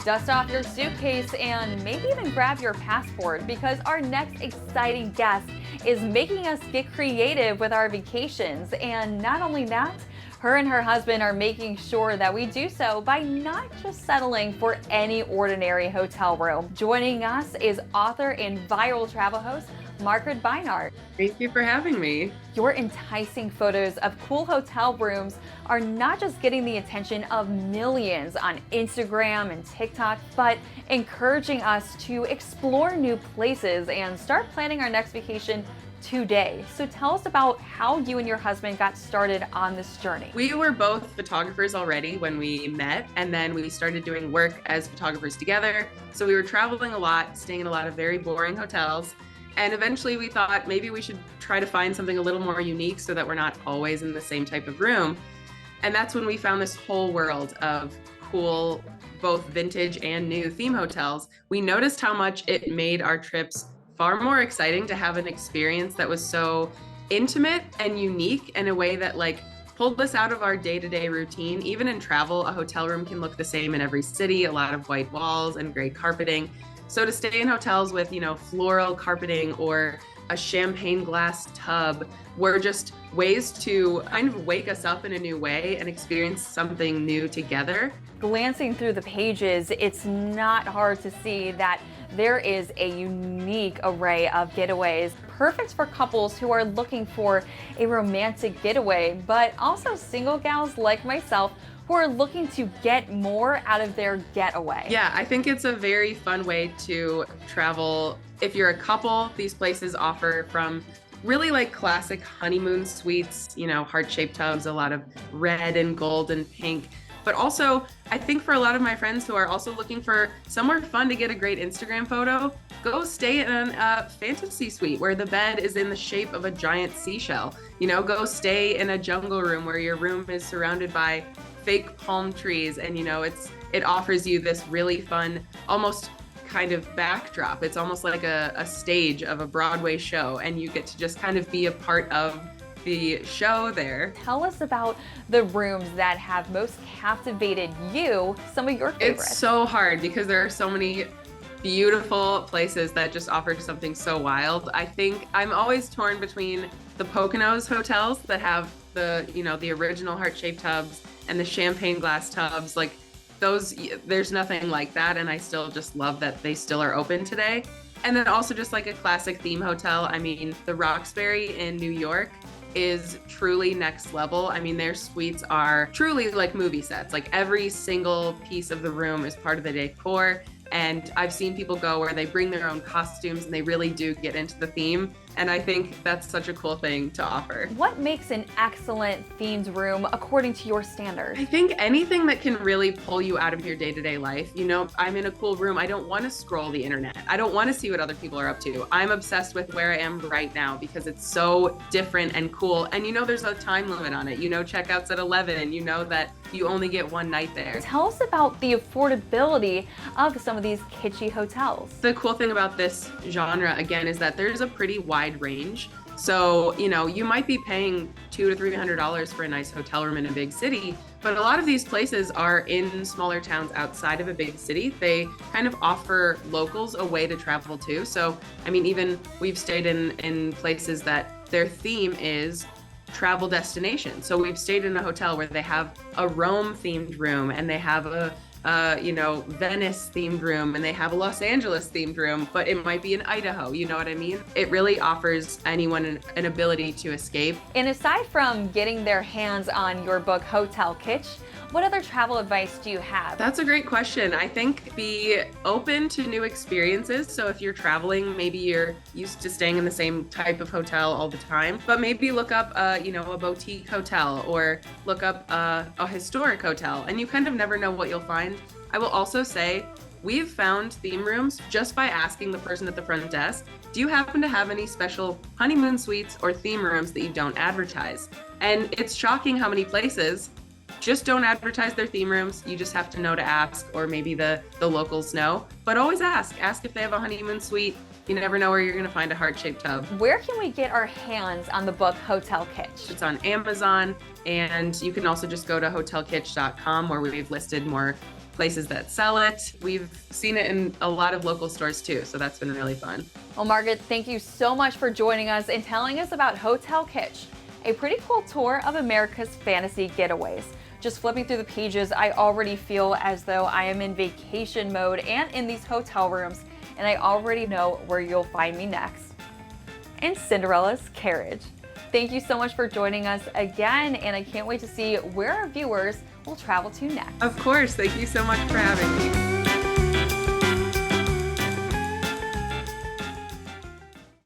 Dust off your suitcase and maybe even grab your passport because our next exciting guest is making us get creative with our vacations. And not only that, her and her husband are making sure that we do so by not just settling for any ordinary hotel room. Joining us is author and viral travel host, Margaret Beinart. Thank you for having me. Your enticing photos of cool hotel rooms are not just getting the attention of millions on Instagram and TikTok, but encouraging us to explore new places and start planning our next vacation today. So tell us about how you and your husband got started on this journey. We were both photographers already when we met, and then we started doing work as photographers together. So we were traveling a lot, staying in a lot of very boring hotels. And eventually we thought maybe we should try to find something a little more unique so that we're not always in the same type of room. And that's when we found this whole world of cool, both vintage and new theme hotels. We noticed how much it made our trips far more exciting to have an experience that was so intimate and unique in a way that pulled us out of our day-to-day routine. Even in travel, a hotel room can look the same in every city, a lot of white walls and gray carpeting. So to stay in hotels with, floral carpeting or a champagne glass tub were just ways to kind of wake us up in a new way and experience something new together. Glancing through the pages, it's not hard to see that there is a unique array of getaways, perfect for couples who are looking for a romantic getaway, but also single gals like myself who are looking to get more out of their getaway. Yeah, I think it's a very fun way to travel. If you're a couple, these places offer from really classic honeymoon suites, heart-shaped tubs, a lot of red and gold and pink. But also, I think for a lot of my friends who are also looking for somewhere fun to get a great Instagram photo, go stay in a fantasy suite where the bed is in the shape of a giant seashell. Go stay in a jungle room where your room is surrounded by fake palm trees, and it offers you this really fun, almost kind of backdrop. It's almost like a stage of a Broadway show, and you get to just kind of be a part of the show there. Tell us about the rooms that have most captivated you, some of your favorites. It's so hard because there are so many beautiful places that just offer something so wild. I think I'm always torn between the Poconos hotels that have the original heart-shaped tubs and the champagne glass tubs. Those, there's nothing like that, and I still just love that they still are open today. And then also just a classic theme hotel. I mean, the Roxbury in New York is truly next level. I mean, their suites are truly like movie sets. Every single piece of the room is part of the decor. And I've seen people go where they bring their own costumes and they really do get into the theme. And I think that's such a cool thing to offer. What makes an excellent themed room according to your standards? I think anything that can really pull you out of your day-to-day life. I'm in a cool room. I don't want to scroll the internet. I don't want to see what other people are up to. I'm obsessed with where I am right now because it's so different and cool. And there's a time limit on it. Checkout's at 11. That you only get one night there. Tell us about the affordability of some of these kitschy hotels. The cool thing about this genre, again, is that there's a pretty wide range. So, you might be paying $200 to $300 for a nice hotel room in a big city, but a lot of these places are in smaller towns outside of a big city. They kind of offer locals a way to travel too. So, even we've stayed in places that their theme is travel destination. So we've stayed in a hotel where they have a Rome themed room, and they have a Venice themed room, and they have a Los Angeles themed room, but it might be in Idaho. You know what I mean? It really offers anyone an ability to escape. And aside from getting their hands on your book, Hotel Kitsch, what other travel advice do you have? That's a great question. I think be open to new experiences. So if you're traveling, maybe you're used to staying in the same type of hotel all the time, but maybe look up, a boutique hotel, or look up a historic hotel, and you kind of never know what you'll find. I will also say, we've found theme rooms just by asking the person at the front desk, do you happen to have any special honeymoon suites or theme rooms that you don't advertise? And it's shocking how many places just don't advertise their theme rooms. You just have to know to ask, or maybe the locals know. But always ask. Ask if they have a honeymoon suite. You never know where you're going to find a heart-shaped tub. Where can we get our hands on the book Hotel Kitsch? It's on Amazon, and you can also just go to hotelkitsch.com, where we've listed more places that sell it. We've seen it in a lot of local stores too, so that's been really fun. Well, Margaret, thank you so much for joining us and telling us about Hotel Kitsch, a pretty cool tour of America's fantasy getaways. Just flipping through the pages, I already feel as though I am in vacation mode and in these hotel rooms, and I already know where you'll find me next. In Cinderella's carriage. Thank you so much for joining us again, and I can't wait to see where our viewers will travel to next. Of course, thank you so much for having me.